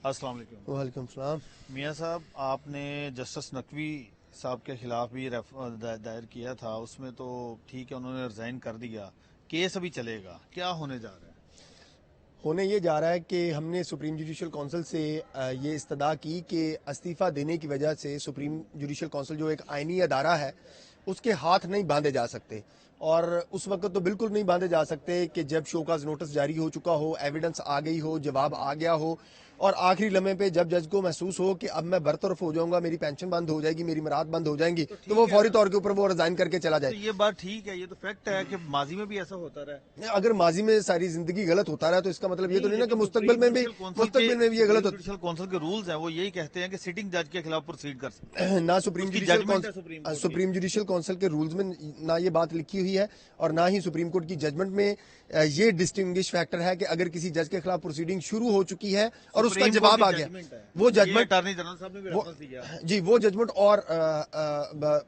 السلام علیکم۔ وعلیکم السلام۔ میاں صاحب، آپ نے جسٹس نقوی صاحب کے خلاف بھی دائر کیا تھا، اس میں تو ٹھیک ہے انہوں نے ریزائن کر دیا، کیس ابھی چلے گا، کیا ہونے جا رہا ہے؟ ہونے یہ جا رہا ہے کہ ہم نے سپریم جوڈیشل کونسل سے یہ استدعا کی کہ استعفیٰ دینے کی وجہ سے سپریم جوڈیشل کونسل جو ایک آئینی ادارہ ہے اس کے ہاتھ نہیں باندھے جا سکتے، اور اس وقت تو بالکل نہیں باندھے جا سکتے کہ جب شوکاز نوٹس جاری ہو چکا ہو، ایویڈنس آ گئی ہو، جواب آ گیا ہو، اور آخری لمحے پہ جب جج کو محسوس ہو کہ اب میں برطرف ہو جاؤں گا، میری پینشن بند ہو جائے گی، میری مراد بند ہو جائیں گی، تو وہ فوری طور کے اوپر وہ ریزائن کر کے چلا تو جائے۔ یہ بات ٹھیک ہے، یہ تو فیکٹ ہے کہ ماضی میں بھی ایسا ہوتا رہا ہے۔ اگر ماضی میں ساری زندگی غلط ہوتا رہا تو اس کا مطلب یہ تو نہیں نا کہ مستقبل میں بھی یہ غلط ہوتا۔ جوڈیشل کونسل کے رولز ہیں، وہ یہی کہتے ہیں کہ سٹنگ جج کے خلاف پروسیڈ کر سکتے ہیں، نہ سپریم جوڈیشل کونسل کے رولز میں نہ یہ بات لکھی ہوئی ہے، اور نہ ہی سپریم کورٹ کی ججمنٹ میں یہ ڈسٹنگش فیکٹر ہے کہ اگر کسی جج کے خلاف پروسیڈنگ شروع ہو چکی ہے اور اس کا جواب آ گیا، وہ ججمنٹ اٹارنی جنرل صاحب نے بھی ریفرنس دیا جی وہ ججمنٹ اور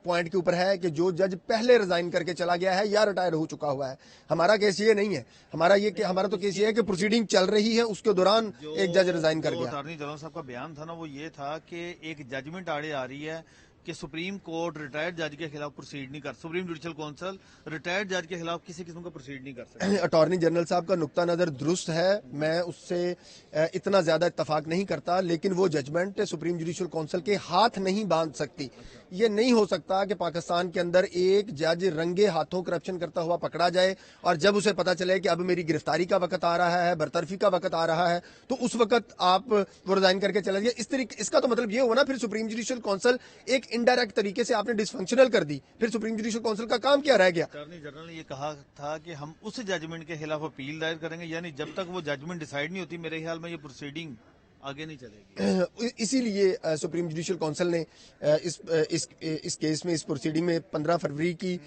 پوائنٹ کے اوپر ہے کہ جو جج پہلے ریزائن کر کے چلا گیا ہے یا ریٹائر ہو چکا ہوا ہے۔ ہمارا کیس یہ نہیں ہے، ہمارا تو کیس یہ ہے کہ پروسیڈنگ چل رہی ہے، اس کے دوران ایک جج ریزائن کر گیا۔ اٹارنی جنرل صاحب کا بیان تھا نا، وہ یہ تھا کہ ایک ججمنٹ آڑے آ رہی ہے کہ سپریم کورٹ ریٹائرڈ جج کے خلاف پروسیڈ نہیں کر، سپریم جوڈیشل کونسل ریٹائرڈ جج کے خلاف کسی قسم کا پروسیڈ نہیں کر سکتا۔ اٹارنی جنرل صاحب کا نقطہ نظر درست ہے، میں اس سے اتنا زیادہ اتفاق نہیں کرتا، لیکن وہ ججمنٹ سپریم جوڈیشل کونسل کے ہاتھ نہیں باندھ سکتی۔ یہ نہیں ہو سکتا کہ پاکستان کے اندر ایک جج رنگے ہاتھوں کرپشن کرتا ہوا پکڑا جائے، اور جب اسے پتا چلے کہ اب میری گرفتاری کا وقت آ رہا ہے، برطرفی کا وقت آ رہا ہے، تو اس وقت آپ وہ ریزائن کر کے چلے جائے۔ اس کا تو مطلب یہ ہوا نا پھر سپریم جوڈیشل کونسل ایک انڈائریکٹ طریقے سے آپ نے ڈس فنکشنل کر دی، پھر سپریم جوڈیشل کونسل کا کام کیا رہ گیا؟ اٹارنی جنرل نے یہ کہا تھا کہ ہم اس ججمنٹ کے خلاف اپیل دائر کریں گے، یعنی جب تک وہ ججمنٹ ڈیسائیڈ نہیں ہوتی میرے خیال میں یہ پروسیڈنگ آگے نہیں چلے گی۔ اسی لیے سپریم جوڈیشل کونسل نے اس کیس میں، اس پروسیڈنگ میں 15 فروری کی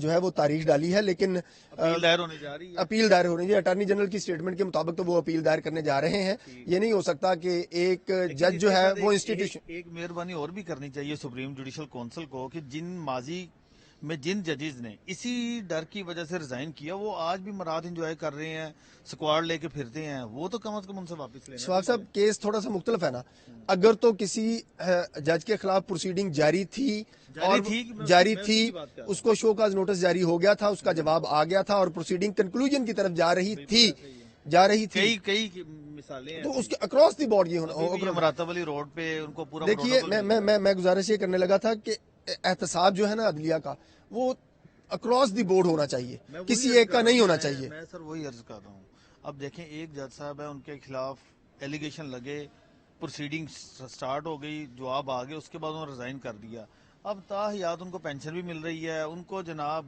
جو ہے وہ تاریخ ڈالی ہے، لیکن اپیل دائر ہونے جا رہی ہے۔ اپیل دائر ہو رہی ہے اٹارنی جنرل کی سٹیٹمنٹ کے مطابق، تو وہ اپیل دائر کرنے جا رہے ہیں۔ یہ نہیں ہو سکتا کہ ایک جج جو ہے وہ انسٹیٹیوشن، ایک مہربانی اور بھی کرنی چاہیے سپریم جوڈیشل کونسل کو کہ جن ماضی میں جن ججز نے اسی ڈر کی وجہ سے ریزائن کیا، وہ آج بھی مراد انجوائے کر رہے ہیں، سکواڈ لے کے پھرتے ہیں، وہ تو کم از کم ان سے واپس لینا۔ شفاق صاحب کیس تھوڑا سا مختلف ہے نا، اگر تو کسی جج کے خلاف پروسیڈنگ جاری تھی، اس کو شو کاز نوٹس جاری ہو گیا تھا، اس کا جواب آ گیا تھا، اور پروسیڈنگ کنکلوژن کی طرف جا رہی تھی، کئی مثالیں ہیں تو اس کے اکراس دی بورڈ یہ ہونا۔ مراتب علی روڈ پہ ان کو پورا دیکھیے میں گزارش یہ کرنے لگا تھا کہ احتساب جو ہے نا عدلیہ کا، وہ اکراس دی بورڈ ہونا چاہیے، کسی ایک کا نہیں ہونا چاہیے۔ میں سر وہی عرض کر رہا ہوں، اب دیکھیں ایک جج صاحب ہے، ان کے خلاف ایلیگیشن لگے، پروسیڈنگ سٹارٹ ہو گئی، جواب آ گیا، اس کے بعد انہوں نے ریزائن کر دیا، اب تاحیات ان کو پینشن بھی مل رہی ہے، ان کو جناب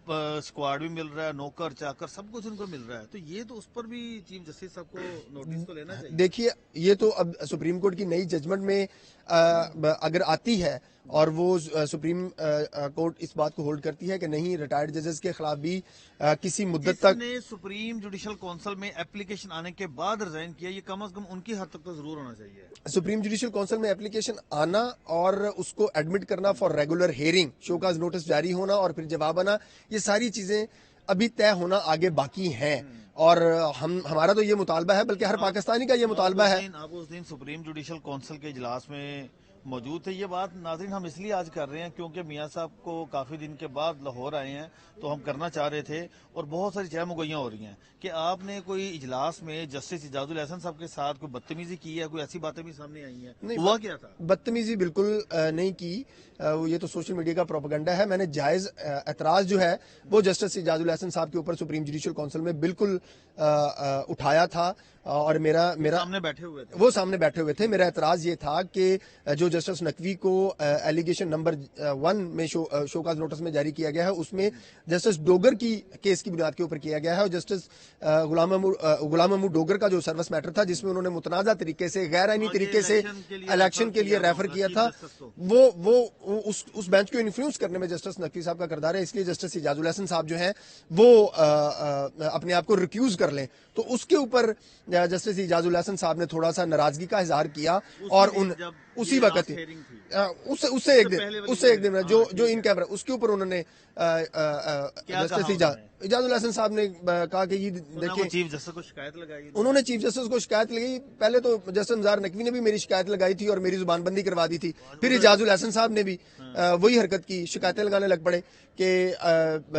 اسکواڈ بھی مل رہا ہے، نوکر چاکر سب کچھ ان کو مل رہا ہے، تو یہ تو اس پر بھی چیف جسٹس صاحب کو نوٹس تو لینا چاہیے۔ دیکھیے یہ تو اب سپریم کورٹ کی نئی ججمنٹ میں اگر آتی ہے اور وہ سپریم کورٹ اس بات کو ہولڈ کرتی ہے کہ نہیں، ریٹائرڈ ججز کے خلاف بھی کسی مدت تک، جس نے سپریم جوڈیشل کونسل میں اپلیکیشن آنے کے بعد ریزائن کیا، یہ کم از کم ان کی حد تک تو ضرور ہونا چاہیے۔ سپریم جوڈیشل کونسل میں اپلیکیشن آنا اور اس کو ایڈمٹ کرنا for regular hearing, show cause notice جاری ہونا اور پھر جواب آنا، یہ ساری چیزیں ابھی طے ہونا آگے باقی ہیں، اور ہمارا تو یہ مطالبہ ہے، بلکہ ہر پاکستانی کا یہ مطالبہ ہے۔ آپ اس دن سپریم جوڈیشل کونسل کے اجلاس میں موجود تھے، یہ بات ناظرین ہم اس لیے آج کر رہے ہیں کیونکہ میاں صاحب کو کافی دن کے بعد لاہور آئے ہیں، تو ہم کرنا چاہ رہے تھے، اور بہت ساری چہ مگویاں ہو رہی ہیں کہ آپ نے کوئی اجلاس میں جسٹس اعجاز الاحسن صاحب کے ساتھ کوئی بدتمیزی کی ہے، کوئی ایسی باتیں بھی سامنے آئی ہیں، ہوا کیا تھا؟ بدتمیزی بالکل نہیں کی، یہ تو سوشل میڈیا کا پروپیگنڈا ہے۔ میں نے جائز اعتراض جو ہے وہ جسٹس اعجاز الاحسن صاحب کے اوپر سپریم جوڈیشل کونسل میں بالکل اٹھایا تھا، اور میرا سامنے بیٹھے ہوئے تھے، وہ سامنے بیٹھے ہوئے تھے۔ میرا اعتراض یہ تھا کہ جو جسٹس نقوی کو ایلیگیشن نمبر 1 میں شو کاز نوٹس میں جاری کیا گیا ہے، اس میں جسٹس ڈوگر کی کیس کی بنیاد کے اوپر کیا گیا ہے، اور جسٹس غلام محمود ڈوگر کا جو سروس میٹر تھا، جس میں انہوں نے متنازع طریقے سے، غیر آئینی طریقے سے الیکشن کے لیے ریفر کیا تھا، وہ اس بینچ کو انفلوئنس کرنے میں جسٹس نقوی صاحب کا کردار ہے، اس لیے جسٹس اعجاز الاحسن صاحب جو ہیں وہ اپنے آپ کو ریکیوز کر لیں، تو اس کے اوپر جسٹس اعجاز الاحسن صاحب نے تھوڑا سا ناراضگی کا اظہار کیا، اور اسی وقت اس سے ایک دن جو ان کیمرہ اس کے اوپر انہوں نے اجاز الحسن صاحب نے کہا کہ یہ دیکھیں چیف جسٹس کو شکایت لگائی، انہوں نے چیف جسٹس کو شکایت لگائی. پہلے تو جسٹس نزار نقوی نے بھی میری شکایت لگائی تھی اور میری زبان بندی کروا دی تھی. پھر اجاز الحسن صاحب نے بھی وہی حرکت کی، شکایتیں لگانے لگ پڑے کہ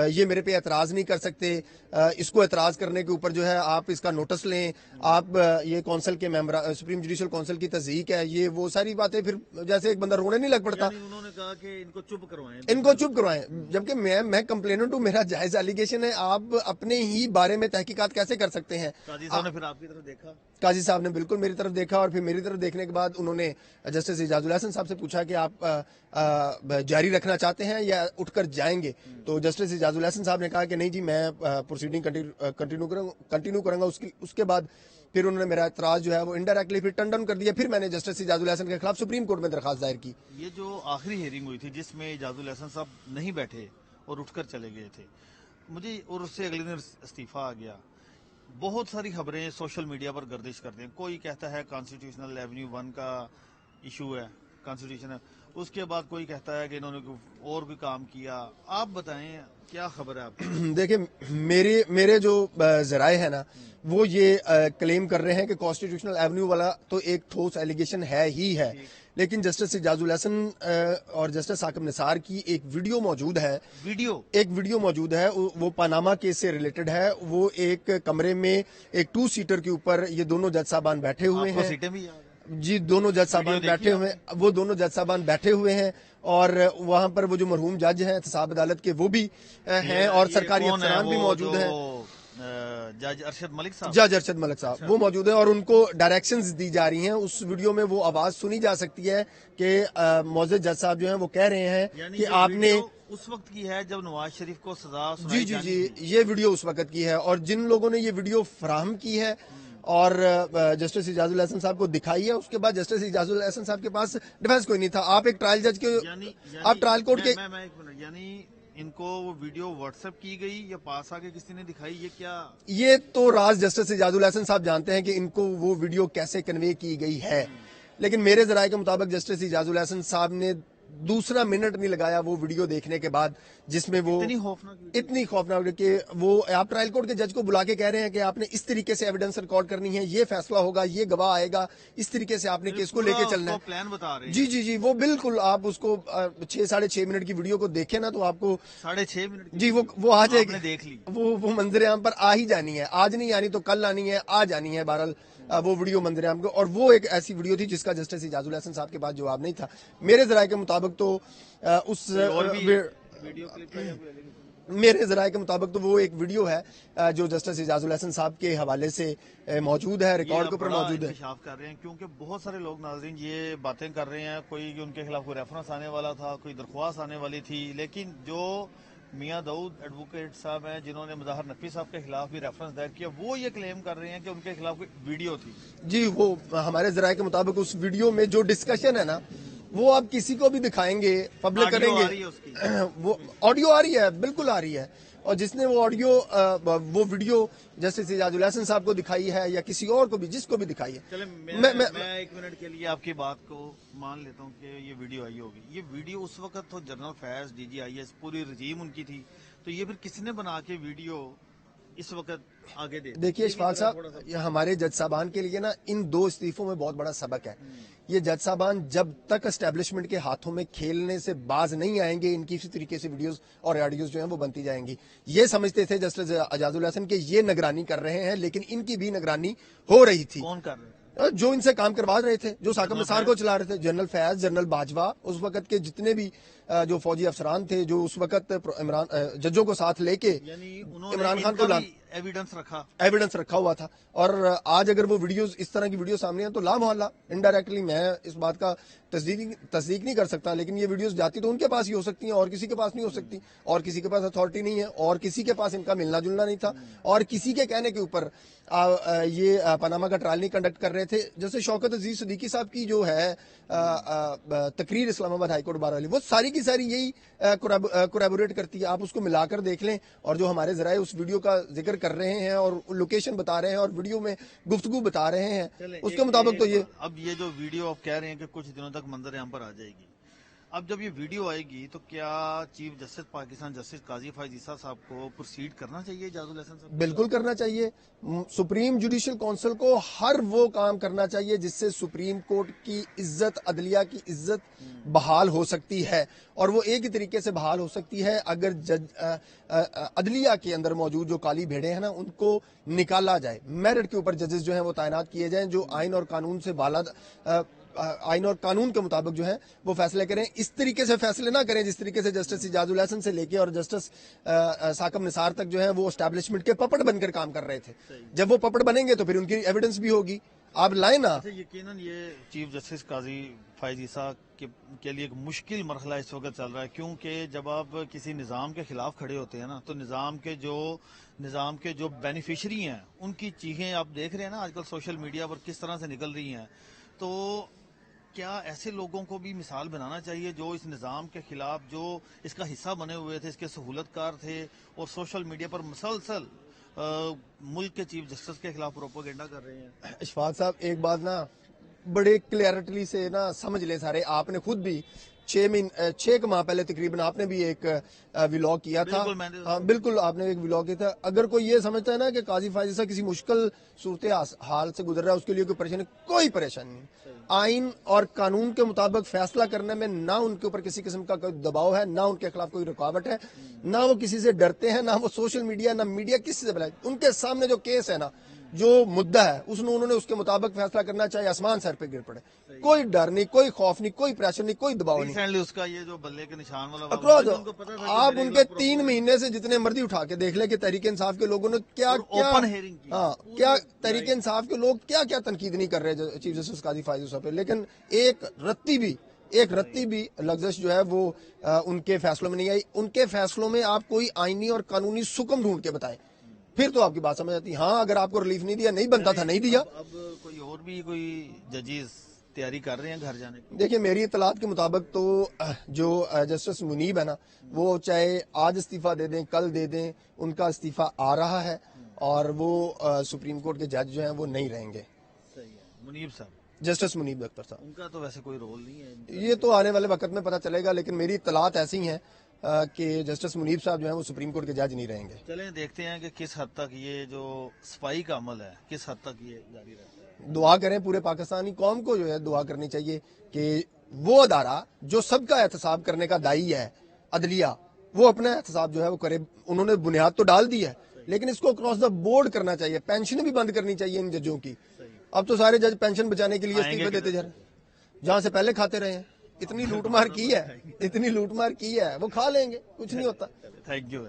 یہ میرے پہ اعتراض نہیں کر سکتے، اس کو اعتراض کرنے کے اوپر جو ہے آپ اس کا نوٹس لیں، آپ یہ کونسل کے ممبر سپریم جوڈیشل کونسل کی تصدیق ہے، یہ وہ ساری باتیں. پھر جیسے ایک بندہ رونے نہیں لگ پڑتا. انہوں نے کہا کہ ان کو چپ کروائیں، جبکہ میں کمپلیننٹ ہوں، میرا جائز ایلیگیشن ہے. آپ اپنے ہی بارے میں تحقیقات کیسے کر سکتے ہیں؟ قاضی صاحب نے پھر آپ کی طرف دیکھا، قاضی صاحب نے بالکل میری طرف دیکھا اور پھر میری طرف دیکھنے کے بعد انہوں نے جسٹس اجاز الحسن صاحب سے پوچھا کہ آپ جاری رکھنا چاہتے ہیں یا اٹھ کر جائیں گے. تو جسٹس اجاز الحسن صاحب نے کہا کہ نہیں جی میں پروسیڈنگ کنٹینیو کروں گا. اس کے بعد پھر انہوں نے میرا اعتراض جو ہے وہ انڈائریکٹلی پھر ٹرن ڈاؤن کر دیا. پھر میں نے جسٹس اجاز الحسن کے خلاف سپریم کورٹ میں درخواست دائر کی. یہ جو آخری ہیئرنگ ہوئی تھی جس میں اجاز الحسن صاحب نہیں بیٹھے اور اٹھ کر چلے گئے تھے، مجھے اور اس سے اگلے دن استعفیٰ آ گیا. بہت ساری خبریں سوشل میڈیا پر گردش کرتے ہیں. کوئی کہتا ہے کانسٹیٹیوشنل ایونیو 1 کا ایشو ہے، کانسٹیٹیوشن ہے. اس کے بعد کوئی کہتا ہے کہ انہوں نے اور بھی کام کیا. آپ بتائیں کیا خبر ہے آپ کی؟ دیکھیں میرے جو ذرائع ہیں نا وہ یہ کلیم کر رہے ہیں کہ کانسٹیٹیوشنل ایونیو والا تو ایک ٹھوس ایلیگیشن ہے ہی ہے، لیکن جسٹس اجاز الحسن اور جسٹس ثاقب نثار کی ایک ویڈیو موجود ہے، وہ پاناما کیس سے ریلیٹڈ ہے. وہ ایک کمرے میں ایک 2 سیٹر کے اوپر یہ دونوں جج صاحبان بیٹھے ہوئے ہیں. جی دونوں جج صاحبان بیٹھے ہوئے ہیں، وہ دونوں جج صاحبان بیٹھے ہوئے ہیں اور وہاں پر وہ جو مرحوم جج ہیں احتساب عدالت کے وہ بھی ہیں اور سرکاری افسران بھی موجود ہیں. جج ارشد ملک صاحب وہ موجود ہیں اور ان کو ڈائریکشنز دی جا رہی ہیں. اس ویڈیو میں وہ آواز سنی جا سکتی ہے کہ معزز جج صاحب جو ہیں وہ کہہ رہے ہیں کہ آپ نے اس وقت کی ہے جب نواز شریف کو سزا سنائی جی یہ ویڈیو اس وقت کی ہے اور جن لوگوں نے یہ ویڈیو فراہم کی ہے اور جسٹس اجاز الحسن صاحب کو دکھائی ہے، اس کے بعد جسٹس اجاز الحسن صاحب کے پاس ڈیفنس کوئی نہیں تھا. آپ ایک ٹرائل جج کے آپ ٹرائل کورٹ کے یعنی ان کو وہ ویڈیو واٹس ایپ کی گئی یا پاس آگے کسی نے دکھائی؟ یہ کیا؟ یہ تو راز جسٹس اجاز الحسن صاحب جانتے ہیں کہ ان کو وہ ویڈیو کیسے کنوے کی گئی ہے، لیکن میرے ذرائع کے مطابق جسٹس اجاز الحسن صاحب نے دوسرا منٹ نہیں لگایا وہ ویڈیو دیکھنے کے بعد، جس میں وہ اتنی خوفناک کہ وہ آپ ٹرائل کورٹ کے جج کو بلا کے کہہ رہے ہیں کہ آپ نے اس طریقے سے ایویڈنس ریکارڈ کرنی ہے، یہ فیصلہ ہوگا، یہ گواہ آئے گا، اس طریقے سے آپ نے کیس کو لے کے چلنا ہے. جی وہ بالکل آپ اس کو 6-6.5 منٹ کی ویڈیو کو دیکھیں نا تو آپ کو 6.5 منٹ جی وہ آ جائے گی، وہ منظر عام پر آ ہی جانی ہے. آج نہیں آنی تو کل آنی ہے، آ جانی ہے بہرحال وہ ویڈیو منظر عام کو. اور وہ ایک ایسی ویڈیو تھی جس کا جسٹس اجاز الحسن صاحب کے پاس جواب نہیں تھا. میرے ذرائع کے مطابق تو وہ ایک ویڈیو ہے جو جسٹس اجاز الحسن صاحب کے حوالے سے موجود ہے، ریکارڈ کے اوپر موجود ہے. انکشاف کر رہے ہیں کیونکہ بہت سارے لوگ ناظرین یہ باتیں کر رہے ہیں، کوئی ان کے خلاف کوئی ریفرنس آنے والا تھا، کوئی درخواست آنے والی تھی، لیکن جو میاں داؤد ایڈوکیٹ صاحب ہیں جنہوں نے مظاہر نقوی صاحب کے خلاف بھی ریفرنس دائر کیا، وہ یہ کلیم کر رہے ہیں کہ ان کے خلاف کوئی ویڈیو تھی. جی وہ ہمارے ذرائع کے مطابق اس ویڈیو میں جو ڈسکشن ہے نا وہ آپ کسی کو بھی دکھائیں گے، پبلک کریں گے، وہ آڈیو آ رہی ہے، بالکل آ رہی ہے. اور جس نے وہ ویڈیو جسٹس اجاز الحسن صاحب کو دکھائی ہے یا کسی اور کو بھی، جس کو بھی دکھائی ہے. میں 1 منٹ کے لیے آپ کی بات کو مان لیتا ہوں کہ یہ ویڈیو آئی ہوگی. یہ ویڈیو اس وقت تو جنرل فیض DGIS پوری رجیم ان کی تھی، تو یہ پھر کس نے بنا کے ویڈیو اس وقت آگے دے؟ دیکھیے اشفاق صاحب، ہمارے جج صاحبان کے لیے نا ان 2 استعفوں میں بہت بڑا سبق ہے. یہ جج صاحبان جب تک اسٹیبلشمنٹ کے ہاتھوں میں کھیلنے سے باز نہیں آئیں گے، ان کی اسی طریقے سے ویڈیوز اور آڈیوز جو ہیں وہ بنتی جائیں گی. یہ سمجھتے تھے جسٹس اجاز الحسن کہ یہ نگرانی کر رہے ہیں، لیکن ان کی بھی نگرانی ہو رہی تھی. کون کر رہے ہیں؟ جو ان سے کام کروا رہے تھے، جو ثاقب نثار کو چلا رہے تھے، جنرل فیض، جنرل باجوہ، اس وقت کے جتنے بھی جو فوجی افسران تھے جو اس وقت ججوں کو ساتھ لے کے عمران خان کو ایویڈنس رکھا ہوا تھا. اور آج اگر وہ ویڈیوز اس طرح کی ویڈیو سامنے ہیں تو لا محالہ انڈائریکٹلی میں اس بات کا تصدیق نہیں کر سکتا، لیکن یہ ویڈیوز جاتی تو ان کے پاس ہی ہو سکتی ہیں اور کسی کے پاس نہیں ہو سکتی، اور کسی کے پاس اتھارٹی نہیں ہے، اور کسی کے پاس ان کا ملنا جلنا نہیں تھا، اور کسی کے کہنے کے اوپر یہ پاناما کا ٹرائل نہیں کنڈکٹ کر رہے تھے. جیسے شوکت عزیز صدیقی صاحب کی جو ہے تقریر اسلام آباد ہائی کورٹ بار والی، وہ ساری کی ساری یہی کوریبوریٹ کرتی ہے. آپ اس کو ملا کر دیکھ لیں، اور جو ہمارے ذرائع اس ویڈیو کا ذکر کر رہے ہیں اور لوکیشن بتا رہے ہیں اور ویڈیو میں گفتگو بتا رہے ہیں، اس کے مطابق تو یہ اب یہ جو ویڈیو آپ کہہ رہے ہیں کہ کچھ دنوں تک منظر عام پر آ جائے گی، اب جب یہ ویڈیو آئے گی تو کیا چیف جسٹس پاکستان جسٹس قاضی فائز عیسیٰ صاحب کو پروسیڈ کرنا چاہیے اعجاز الحسن صاحب؟ بالکل کرنا چاہیے. سپریم جوڈیشل کونسل کو ہر وہ کام کرنا چاہیے جس سے سپریم کورٹ کی عزت، عدلیہ کی عزت بحال ہو سکتی ہے، اور وہ ایک ہی طریقے سے بحال ہو سکتی ہے اگر عدلیہ کے اندر موجود جو کالی بھیڑیں ہیں نا ان کو نکالا جائے، میرٹ کے اوپر ججز جو ہیں وہ تعینات کیے جائیں جو آئین اور قانون سے آئین اور قانون کے مطابق جو ہے وہ فیصلے کریں. اس طریقے سے فیصلے نہ کریں جس طریقے سے جسٹس اعجاز الحسن سے لے کے اور جسٹس ثاقب نثار تک جو ہے وہ اسٹیبلشمنٹ کے پپٹ بن کر کام کر رہے تھے. جب وہ پپٹ بنیں گے تو پھر ان کی ایویڈنس بھی ہوگی. آپ لائیں نا. یقیناً یہ چیف جسٹس قاضی فائز عیسیٰ کے لیے ایک مشکل مرحلہ اس وقت چل رہا ہے، کیونکہ جب آپ کسی نظام کے خلاف کھڑے ہوتے ہیں نا تو نظام کے جو بینیفیشری ہیں ان کی چیخیں آپ دیکھ رہے ہیں نا آج کل سوشل میڈیا پر کس طرح سے نکل رہی ہیں. تو کیا ایسے لوگوں کو بھی مثال بنانا چاہیے جو اس نظام کے خلاف، جو اس کا حصہ بنے ہوئے تھے، اس کے سہولت کار تھے اور سوشل میڈیا پر مسلسل ملک کے چیف جسٹس کے خلاف پروپیگنڈا کر رہے ہیں؟ اشفاق صاحب ایک بات نا بڑے کلیئرٹی سے نا سمجھ لیں سارے. آپ نے خود بھی 6 ماہ پہلے تقریباً آپ نے بھی ایک ولاگ کیا تھا. ہاں بالکل آپ نے ایک ولاگ کیا تھا. اگر کوئی یہ سمجھتا ہے نا کہ قاضی فائز عیسیٰ کسی مشکل صورت حال سے گزر رہا ہے اس کے لیے کوئی پریشانی نہیں. آئین اور قانون کے مطابق فیصلہ کرنے میں نہ ان کے اوپر کسی قسم کا کوئی دباؤ ہے، نہ ان کے خلاف کوئی رکاوٹ ہے، نہ وہ کسی سے ڈرتے ہیں، نہ وہ سوشل میڈیا نہ میڈیا کسی سے بلائے. ان کے سامنے جو کیس ہے نا، جو مدعا ہے انہوں نے اس کے مطابق فیصلہ کرنا چاہے آسمان سر پہ گر پڑے. کوئی ڈر نہیں، کوئی خوف نہیں، کوئی پریشر نہیں، کوئی دباؤ نہیں. ریسنٹلی اس کا یہ جو بلے کے نشان والا اکروز آپ ان کے 3 مہینے سے جتنے مرضی اٹھا کے دیکھ لیں کہ تحریک انصاف کے لوگوں نے کیا تحریک انصاف کے لوگ کیا تنقید نہیں کر رہے چیف جسٹس قاضی فائز عیسیٰ پہ، لیکن ایک رتی بھی لغزش جو ہے وہ ان کے فیصلوں میں نہیں آئی. ان کے فیصلوں میں آپ کوئی آئینی اور قانونی سکم ڈھونڈ کے بتائیں، پھر تو آپ کی بات سمجھ آتی. ہاں اگر آپ کو ریلیف نہیں دیا، نہیں بنتا تھا، نہیں دیا. اب کوئی ججز تیاری کر رہے ہیں گھر جانے کی؟ دیکھیں میری اطلاعات کے مطابق تو جو جسٹس منیب ہے نا وہ چاہے آج استعفیٰ دے دیں، کل دے دیں، ان کا استعفیٰ آ رہا ہے اور وہ سپریم کورٹ کے جج جو ہیں وہ نہیں رہیں گے. صحیح ہے. منیب صاحب، جسٹس منیب اختر صاحب، ان کا تو ویسے کوئی رول نہیں ہے. یہ تو آنے والے وقت میں پتہ چلے گا، لیکن میری اطلاعات ایسی ہیں کہ جسٹس منیب صاحب جو ہیں وہ سپریم کورٹ کے جج نہیں رہیں گے. چلیں دیکھتے ہیں کہ کس حد تک یہ جو صفائی کا عمل ہے کس حد تک یہ جاری رہتا ہے. دعا کریں، پورے پاکستانی قوم کو جو ہے دعا کرنی چاہیے کہ وہ ادارہ جو سب کا احتساب کرنے کا دائی ہے، عدلیہ، وہ اپنا احتساب جو ہے وہ کرے. انہوں نے بنیاد تو ڈال دی ہے لیکن اس کو اکراس دا بورڈ کرنا چاہیے. پینشنیں بھی بند کرنی چاہیے ان ججوں کی. اب تو سارے جج پینشن بچانے کے لیے استعفے دیتے جا رہے ہیں، جہاں سے پہلے کھاتے رہے ہیں. اتنی لوٹ مار کی ہے وہ کھا لیں گے، کچھ نہیں ہوتا. Thank you.